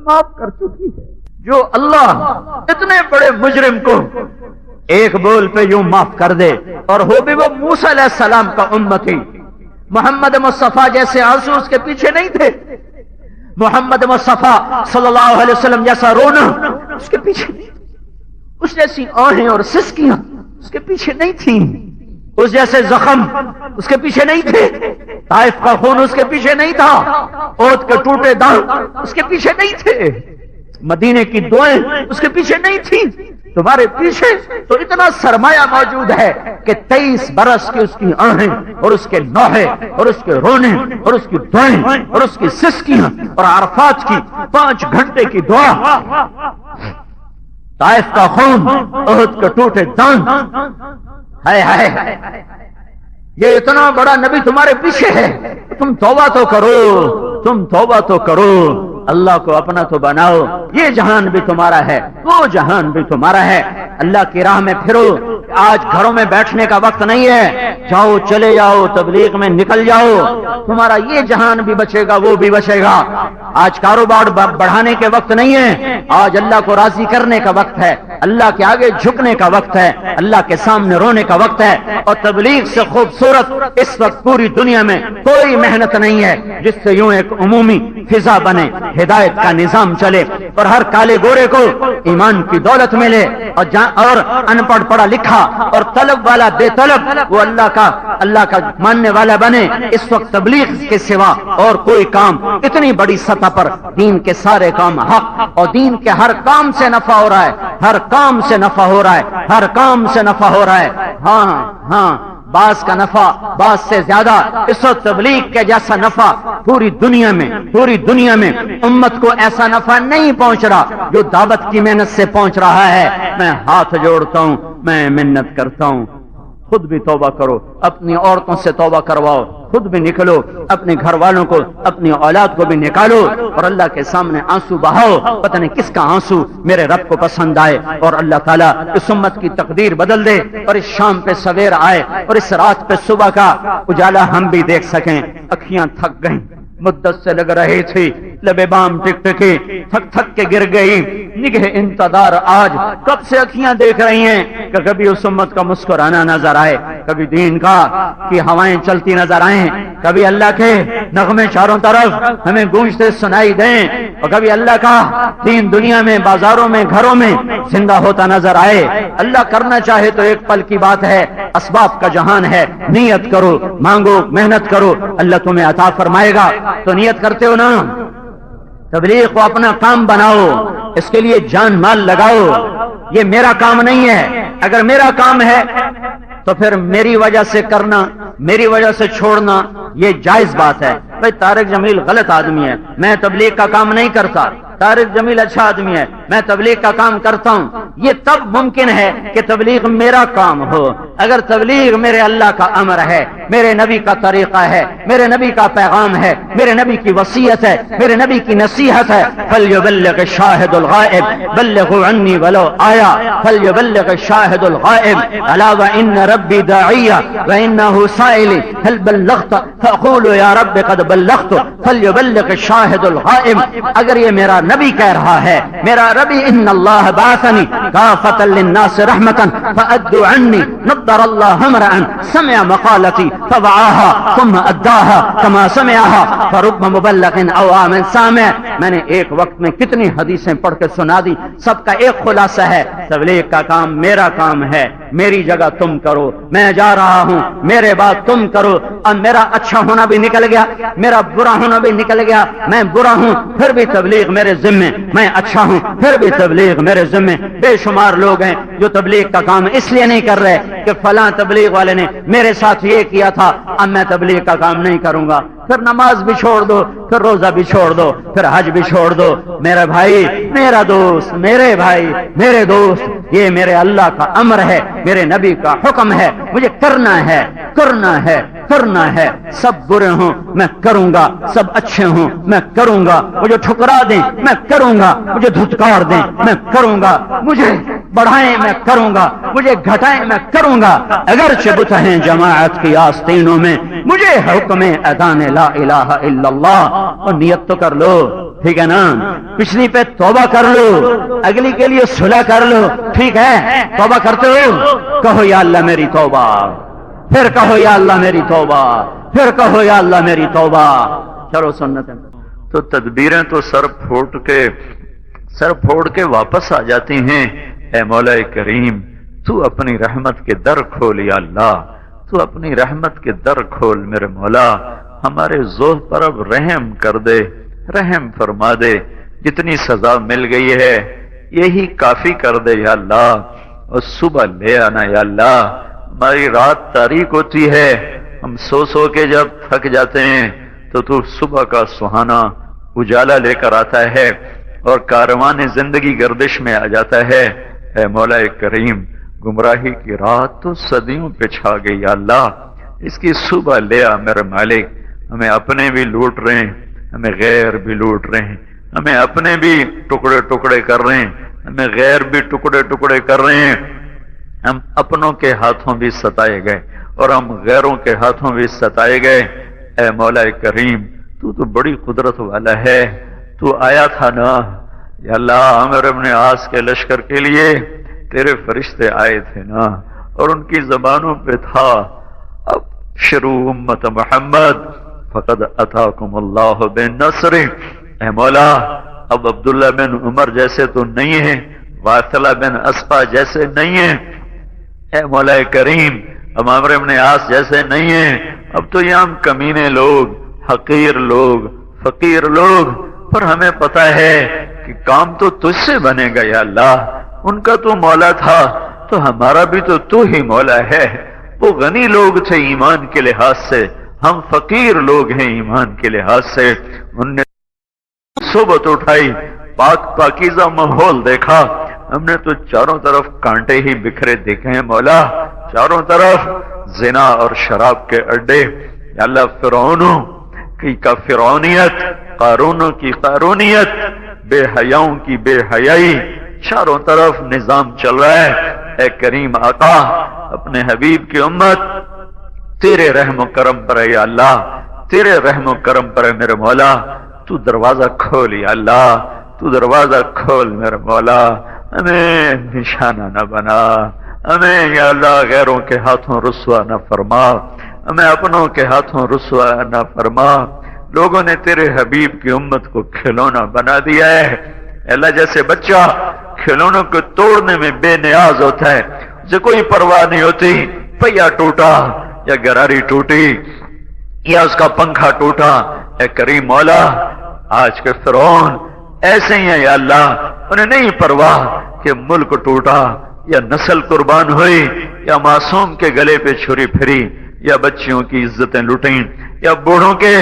معاف کر چکی ہے۔ جو اللہ اتنے بڑے مجرم کو ایک بول پہ یوں معاف کر دے، اور ہو بھی وہ موسیٰ علیہ السلام کا امتی، محمد مصطفیٰ جیسے آنسو اس کے پیچھے نہیں تھے، محمد مصطفیٰ صلی اللہ علیہ وسلم جیسا رونا اس کے پیچھے نہیں، اس جیسی آہیں اور سسکیاں اس کے پیچھے نہیں تھیں، اس جیسے زخم اس کے پیچھے نہیں تھے، طائف کا خون اس کے پیچھے نہیں تھا، احد کے ٹوٹے دانت اس کے پیچھے نہیں تھے، مدینے کی دعائیں اس کے پیچھے نہیں تھیں۔ تمہارے پیچھے تو اتنا سرمایہ موجود ہے کہ 23 برس کی اس کی آہیں اور اس کے نوحے اور اس کے رونے اور اس کی دعائیں اور اس کی سسکیاں اور عرفات کی 5 گھنٹے کی دعا، طائف کا خون، احد کے ٹوٹے دانت، ہائے ہائے، یہ اتنا بڑا نبی تمہارے پیچھے ہے، تم توبہ تو کرو، تم توبہ تو کرو، اللہ کو اپنا تو بناؤ۔ یہ جہان بھی تمہارا ہے، وہ جہان بھی تمہارا ہے، اللہ کی راہ میں پھرو۔ آج گھروں میں بیٹھنے کا وقت نہیں ہے، جاؤ، چلے جاؤ، تبلیغ میں نکل جاؤ، تمہارا یہ جہان بھی بچے گا، وہ بھی بچے گا۔ آج کاروبار بڑھانے کے وقت نہیں ہے، آج اللہ کو راضی کرنے کا وقت ہے، اللہ کے آگے جھکنے کا وقت ہے، اللہ کے سامنے رونے کا وقت ہے۔ اور تبلیغ سے خوبصورت اس وقت پوری دنیا میں کوئی محنت نہیں ہے جس سے یوں ایک عمومی فضا بنے، ہدایت کا نظام چلے، اور ہر کالے گورے کو ایمان کی دولت ملے، اور ان پڑھ پڑھا لکھا اور طلب والا بے طلب وہ اللہ کا ماننے والا بنے۔ اس وقت تبلیغ کے سوا اور کوئی کام اتنی بڑی سطح پر، دین کے سارے کام حق، اور دین کے ہر کام سے نفع ہو رہا ہے، ہر کام سے نفع ہو رہا ہے، ہر کام سے نفع ہو رہا ہے۔ ہاں، بعض کا نفع بعض سے زیادہ، اس وقت تبلیغ کے جیسا نفع پوری دنیا میں امت کو ایسا نفع نہیں پہنچ رہا جو دعوت کی محنت سے پہنچ رہا ہے۔ میں ہاتھ جوڑتا ہوں، میں محنت کرتا ہوں، خود بھی توبہ کرو، اپنی عورتوں سے توبہ کرواؤ، خود بھی نکلو، اپنے گھر والوں کو، اپنی اولاد کو بھی نکالو، اور اللہ کے سامنے آنسو بہاؤ۔ پتہ نہیں کس کا آنسو میرے رب کو پسند آئے، اور اللہ تعالیٰ اس امت کی تقدیر بدل دے، اور اس شام پہ سویر آئے، اور اس رات پہ صبح کا اجالا ہم بھی دیکھ سکیں۔ اکھیاں تھک گئیں، مدت سے لگ رہی تھی، لبے بام ٹک ٹکی، تھک کے گر گئی، نگہ انتظار آج کب سے اکھیاں دیکھ رہی ہیں کہ کبھی اس امت کا مسکرانا نظر آئے، کبھی دین کا کی ہوائیں چلتی نظر آئیں، کبھی اللہ کے نغمے چاروں طرف ہمیں گونجتے سنائی دیں، اور کبھی اللہ کا دین دنیا میں، بازاروں میں، گھروں میں زندہ ہوتا نظر آئے۔ اللہ کرنا چاہے تو ایک پل کی بات ہے، اسباب کا جہان ہے، نیت کرو، مانگو، محنت کرو، اللہ تمہیں عطا فرمائے گا۔ تو نیت کرتے ہو نا، تبلیغ کو اپنا کام بناؤ، اس کے لیے جان مال لگاؤ۔ یہ میرا کام نہیں ہے، اگر میرا کام ہے تو پھر میری وجہ سے کرنا، میری وجہ سے چھوڑنا یہ جائز بات ہے۔ بھائی طارق جمیل غلط آدمی ہے، میں تبلیغ کا کام نہیں کرتا، طارق جمیل اچھا آدمی ہے، میں تبلیغ کا کام کرتا ہوں، یہ تب ممکن ہے کہ تبلیغ میرا کام ہو، اگر تبلیغ میرے اللہ کا امر ہے، میرے نبی کا طریقہ ہے، میرے نبی کا پیغام ہے، میرے نبی کی وصیت ہے، میرے نبی کی نصیحت ہے، فَلْيُبَلِّغِ الشَّاهِدُ الْغَائِبَ بَلِّغُوا عَنِّي وَلَوْ آيَةً فَلْيُبَلِّغِ الشَّاهِدُ الْغَائِبَ أَلَا وَإِنَّ رَبِّي دَاعِيًّا وَإِنَّهُ سَائِلٌ هَلْ بَلَّغْتَ فَأَقُولُ يَا رَبِّ قَدْ بَلَّغْتُ فَلْيُبَلِّغِ الشَّاهِدُ الْغَائِبَ۔ اگر یہ میرا نبی کہہ رہا ہے، میرا ربی ان اللہ بعثنی کافۃ للناس رحمۃ فأدوا عنی نضر اللہ امرأ سمع مقالتی فوعاها ثم اداها كما سمعها فرب مبلغ او عام سامع۔ میں نے ایک وقت میں کتنی حدیثیں پڑھ کے سنا دی، سب کا ایک خلاصہ ہے، تبلیغ کا کام میرا کام ہے، میری جگہ تم کرو، میں جا رہا ہوں، میرے بعد تم کرو۔ اب میرا اچھا ہونا بھی نکل گیا، میرا برا ہونا بھی نکل گیا، میں برا ہوں پھر بھی تبلیغ میرے ذمے، میں اچھا ہوں پھر بھی تبلیغ میرے ذمے۔ بے شمار لوگ ہیں جو تبلیغ کا کام اس لیے نہیں کر رہے کہ فلاں تبلیغ والے نے میرے ساتھ یہ کیا تھا، اب میں تبلیغ کا کام نہیں کروں گا، پھر نماز بھی چھوڑ دو، پھر روزہ بھی چھوڑ دو، پھر حج بھی چھوڑ دو۔ میرے بھائی، میرا دوست، میرے بھائی، میرے دوست، یہ میرے اللہ کا امر ہے، میرے نبی کا حکم ہے، مجھے کرنا ہے، کرنا ہے، کرنا ہے۔ سب برے ہوں میں کروں گا، سب اچھے ہوں میں کروں گا، مجھے ٹھکرا دیں میں کروں گا، مجھے دھتکار دیں میں کروں گا، مجھے بڑھائیں میں کروں گا، مجھے گھٹائیں میں کروں گا، اگرچہ بت ہیں جماعت کی آستینوں میں، مجھے حکم اذان لا الہ الا اللہ۔ اور نیت تو کر لو، ٹھیک ہے نا، پچھلی پہ توبہ کر لو، اگلی کے لیے صلح کر لو، ٹھیک ہے، توبہ کرتے ہو، کہو یا اللہ میری توبہ، پھر کہو یا اللہ میری توبہ، پھر کہو یا اللہ میری توبہ۔ چلو سنت ہے تو تدبیریں تو سر پھوڑ کے واپس آ جاتی ہیں۔ اے مولا کریم، تو اپنی رحمت کے در کھول یا اللہ، تو اپنی رحمت کے در کھول میرے مولا، ہمارے ذوق پر اب رحم کر دے، رحم فرما دے، جتنی سزا مل گئی ہے یہی کافی کر دے یا اللہ، اور صبح لے آنا یا اللہ۔ ہماری رات تاریک ہوتی ہے، ہم سو کے جب تھک جاتے ہیں تو صبح کا سہانا اجالا لے کر آتا ہے اور کاروان زندگی گردش میں آ جاتا ہے۔ اے مولا کریم، گمراہی کی رات تو صدیوں پہ چھا گئی یا اللہ، اس کی صبح لے آ میرے مالک۔ ہمیں اپنے بھی لوٹ رہے ہیں، ہمیں غیر بھی لوٹ رہے ہیں، ہمیں اپنے بھی ٹکڑے ٹکڑے کر رہے ہیں، ہمیں غیر بھی ٹکڑے ٹکڑے کر رہے ہیں۔ ہم اپنوں کے ہاتھوں بھی ستائے گئے اور ہم غیروں کے ہاتھوں بھی ستائے گئے۔ اے مولا کریم، تو بڑی قدرت والا ہے، تو آیا تھا نا یا اللہ، عامر ابن عاص کے لشکر کے لیے تیرے فرشتے آئے تھے نا، اور ان کی زبانوں پہ تھا اب شروع امت محمد فقد اتاکم اللہ بالنصر۔ اے مولا، اب عبداللہ بن عمر جیسے تو نہیں ہیں، واثلہ بن اسقا جیسے نہیں ہیں، اے مولا کریم اب عامر ابن عاص جیسے نہیں ہیں، اب تو یہ ہم کمینے لوگ، حقیر لوگ، فقیر لوگ، پر ہمیں پتا ہے کہ کام تو تجھ سے بنے گا یا اللہ۔ ان کا تو مولا تھا تو ہمارا بھی تو ہی مولا ہے۔ وہ غنی لوگ تھے ایمان کے لحاظ سے، ہم فقیر لوگ ہیں ایمان کے لحاظ سے۔ ان نے صحبت اٹھائی، پاکیزہ ماحول دیکھا، ہم نے تو چاروں طرف کانٹے ہی بکھرے دیکھے ہیں مولا، چاروں طرف زنا اور شراب کے اڈے یا اللہ، فرعونوں کی کا فرعونیت، قارونوں کی قارونیت، بے حیاؤں کی بے حیائی، چاروں طرف نظام چل رہا ہے۔ اے کریم آقا، اپنے حبیب کی امت تیرے رحم و کرم پر ہے یا اللہ، تیرے رحم و کرم پر ہے میرے مولا، تو دروازہ کھول یا اللہ، تو دروازہ کھول میرے مولا، ہمیں نشانہ نہ بنا، ہمیں یا اللہ غیروں کے ہاتھوں رسوا نہ فرما، ہمیں اپنوں کے ہاتھوں رسوا نہ فرما۔ لوگوں نے تیرے حبیب کی امت کو کھلونا بنا دیا ہے اللہ، جیسے بچہ کھلونوں کو توڑنے میں بے نیاز ہوتا ہے، اسے کوئی پرواہ نہیں ہوتی، پہیا ٹوٹا یا گراری ٹوٹی یا اس کا پنکھا ٹوٹا۔ اے کریم مولا، آج کے فرعون ایسے ہی ہیں یا اللہ، انہیں نہیں پرواہ کہ ملک ٹوٹا یا نسل قربان ہوئی یا معصوم کے گلے پہ چھری پھری یا بچیوں کی عزتیں لٹیں یا بوڑھوں کے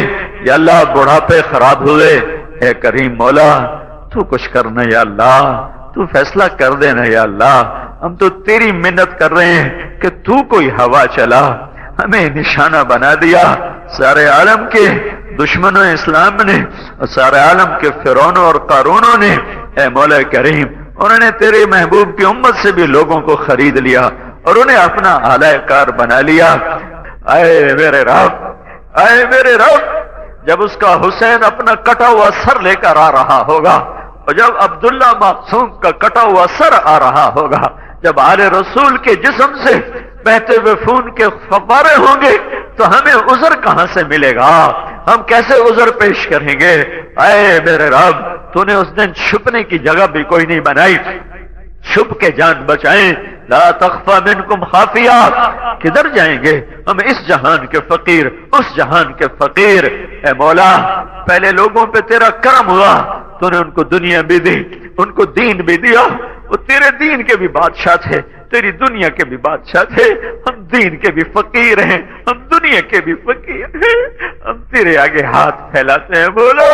یا اللہ بڑھاپے خراب ہوئے۔ اے کریم مولا، تو کچھ کرنا یا اللہ، تو فیصلہ کر دینا یا اللہ، ہم تو تیری منت کر رہے ہیں کہ تو کوئی ہوا چلا، ہمیں نشانہ بنا دیا سارے عالم کے دشمنوں اسلام نے اور سارے عالم کے فرعونوں اور قارونوں نے۔ اے مولا کریم، انہوں نے تیرے محبوب کی امت سے بھی لوگوں کو خرید لیا اور انہیں اپنا اعلی کار بنا لیا۔ اے میرے رب، اے میرے رب، جب اس کا حسین اپنا کٹا ہوا سر لے کر آ رہا ہوگا اور جب عبداللہ معصوم کا کٹا ہوا سر آ رہا ہوگا، جب آل رسول کے جسم سے بہتے ہوئے خون کے فوارے ہوں گے تو ہمیں عذر کہاں سے ملے گا؟ ہم کیسے عذر پیش کریں گے؟ اے میرے رب، تو نے اس دن چھپنے کی جگہ بھی کوئی نہیں بنائی، چھپ کے جان بچائیں۔ لا تخفى منکم خافیہ، کدھر جائیں گے ہم اس جہان کے فقیر، اس جہان کے فقیر۔ اے مولا، پہلے لوگوں پہ تیرا کرم ہوا، تو نے ان کو دنیا بھی دی، ان کو دین بھی دیا، وہ تیرے دین کے بھی بادشاہ تھے، تیری دنیا کے بھی بادشاہ تھے، ہم دین کے بھی فقیر ہیں، ہم دنیا کے بھی فقیر ہیں، ہم تیرے آگے ہاتھ پھیلاتے ہیں۔ بولا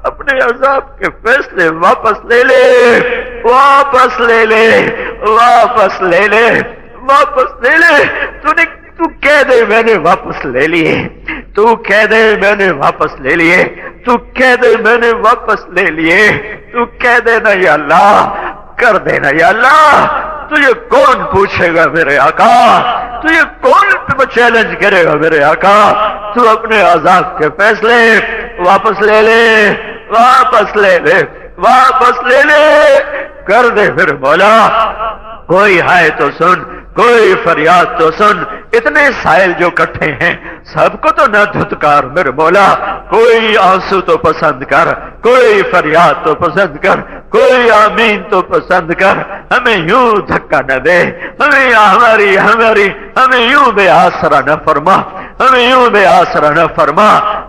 اپنے عذاب کے فیصلے واپس لے لے، واپس لے لے، واپس لے لے، واپس لے لے۔ تو کہہ دے میں نے واپس لے لیے، تو کہہ دے میں نے واپس لے لیے، تو کہہ دے میں نے واپس لے لیے، تو کہہ دینا یا اللہ، کر دینا یا اللہ۔ تجھے کون پوچھے گا میرے آقا؟ تجھے کون چیلنج کرے گا میرے آقا؟ تو اپنے عذاب کے فیصلے واپس لے لے، واپس لے لے، واپس لے لے، کر دے پھر مولا۔ کوئی ہے تو سن، کوئی فریاد تو سن، اتنے سائل جو کٹھے ہیں سب کو تو نہ دھتکار میرے مولا۔ کوئی آنسو تو پسند کر، کوئی فریاد تو پسند کر، کوئی آمین تو پسند کر، ہمیں یوں دھکا نہ دے، ہمیں یوں بے آسرا نہ فرما، ہمیں یوں بے آسرا نہ فرما۔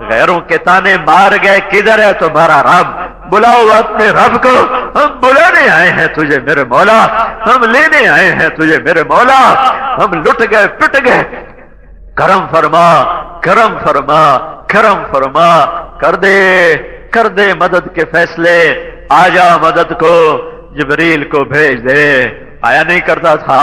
غیروں کے تانے مار گئے، کدھر ہے تمہارا رب؟ بلاؤ اپنے رب کو، ہم بلانے آئے ہیں تجھے میرے مولا، ہم لینے آئے ہیں تجھے میرے مولا، ہم لٹ گئے پٹ گئے، کرم فرما، کرم فرما، کرم فرما، کر دے مدد کے فیصلے، آ جا مدد کو، جبریل کو بھیج دے۔ آیا نہیں کرتا تھا؟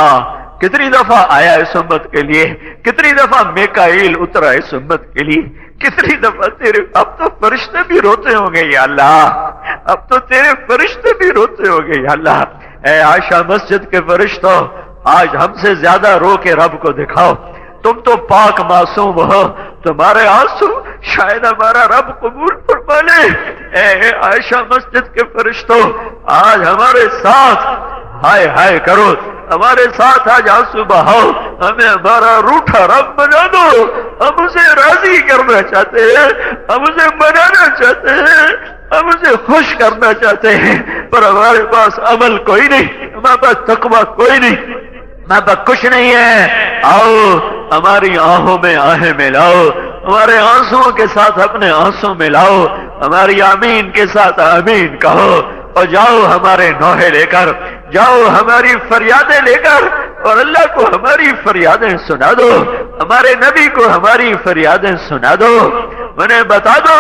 کتنی دفعہ آیا اس امت کے لیے، کتنی دفعہ میکائیل اترا اس امت کے لیے، کتنی دفعہ تیرے، اب تو فرشتے بھی روتے ہوں گے یا اللہ، اب تو تیرے فرشتے بھی روتے ہوں گے یا اللہ۔ اے عائشہ مسجد کے فرشتوں، آج ہم سے زیادہ رو کے رب کو دکھاؤ، تم تو پاک معصوم ہو، تمہارے آنسو شاید ہمارا رب قبول فرما لے۔ اے عائشہ مسجد کے فرشتوں، آج ہمارے ساتھ ہائے ہائے کرو، ہمارے ساتھ آج آنسو بہاؤ، ہمیں ہمارا روٹھا رب بنا دو۔ ہم اسے راضی کرنا چاہتے ہیں، ہم اسے منانا چاہتے ہیں، ہم اسے خوش کرنا چاہتے ہیں، پر ہمارے پاس عمل کوئی نہیں، ہمارے پاس تقویٰ کوئی نہیں، ہمارے پاس کچھ نہیں ہے۔ آؤ ہماری آہوں میں آہیں ملاؤ، ہمارے آنسوؤں کے ساتھ اپنے آنسو ملاؤ، ہماری آمین کے ساتھ آمین کہو، اور جاؤ ہمارے نوحے لے کر، جاؤ ہماری فریادیں لے کر، اور اللہ کو ہماری فریادیں سنا دو، ہمارے نبی کو ہماری فریادیں سنا دو، انہیں بتا دو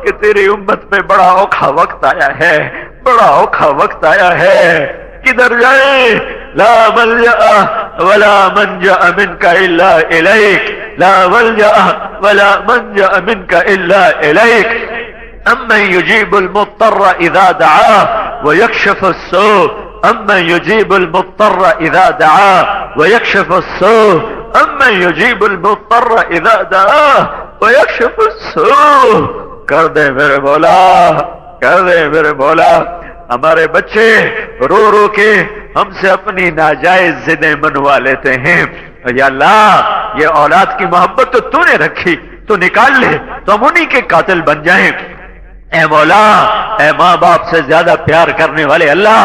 کہ تیری امت میں بڑا اوکھا وقت آیا ہے، بڑا اوکھا وقت آیا ہے۔ کدھر جائیں؟ لا ملجأ ولا منجأ منك الا الیک، لا ملجأ ولا منجأ منك الا الیک، امن يجيب المضطر اذا دعاه ويكشف السوء، امن يجيب المضطر اذا دعاه ويكشف السوء، امن يجيب المضطر اذا دعاه ويكشف السوء۔ کر دے میرے مولا، کر دے میرے مولا۔ ہمارے بچے رو رو کے ہم سے اپنی ناجائز ضدیں منوا لیتے ہیں، یا اللہ یہ اولاد کی محبت تو نے رکھی، تو نکال لے، تو ہم انہی کے قاتل بن جائیں۔ اے مولا، اے ماں باپ سے زیادہ پیار کرنے والے اللہ،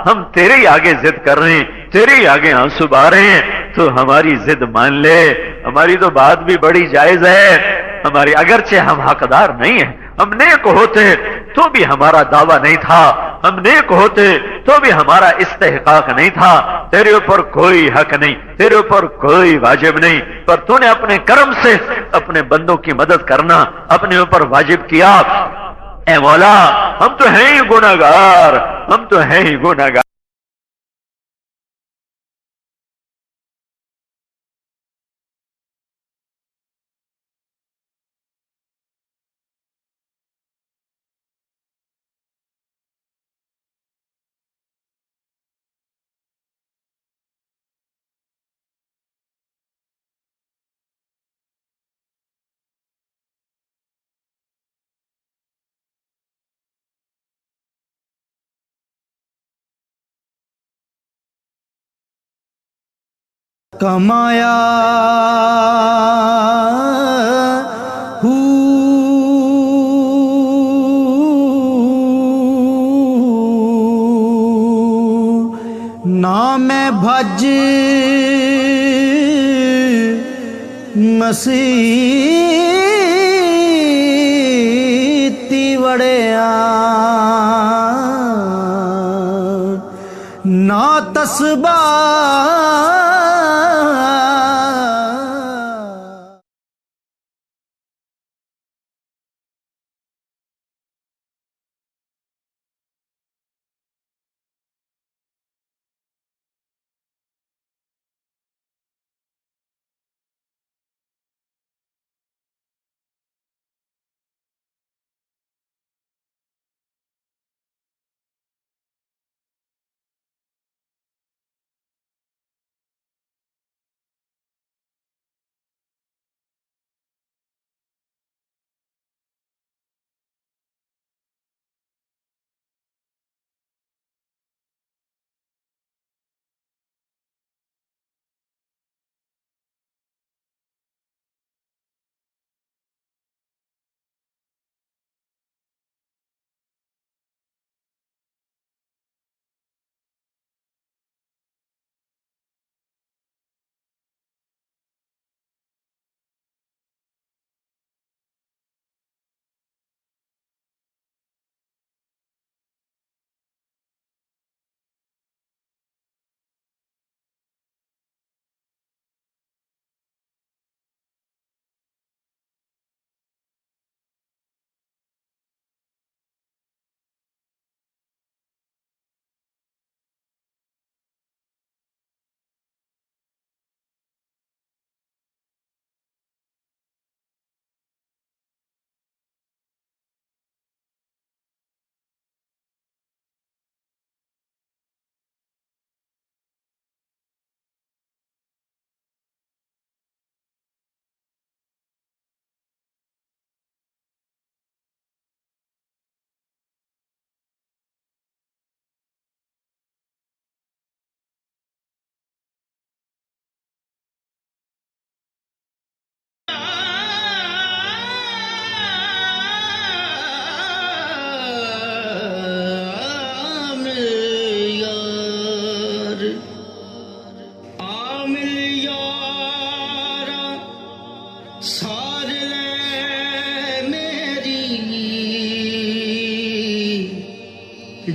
ہم تیرے آگے ضد کر رہے ہیں، تیرے آگے آنسو بہا رہے ہیں، تو ہماری ضد مان لے۔ ہماری تو بات بھی بڑی جائز ہے، ہماری اگرچہ ہم حقدار نہیں ہیں، ہم نیک ہوتے تو بھی ہمارا دعویٰ نہیں تھا، ہم نیک ہوتے تو بھی ہمارا استحقاق نہیں تھا، تیرے اوپر کوئی حق نہیں، تیرے اوپر کوئی واجب نہیں، پر تو نے اپنے کرم سے اپنے بندوں کی مدد کرنا اپنے اوپر واجب کیا۔ اے مولا، ہم تو ہیں ہی گناہگار، ہم تو ہیں ہی گناہگار۔ کمایا نہ میں بھج مسیتی وڑیا نہ تسبیح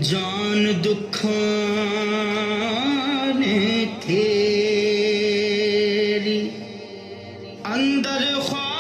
جان دکھانے تیری اندر خواہ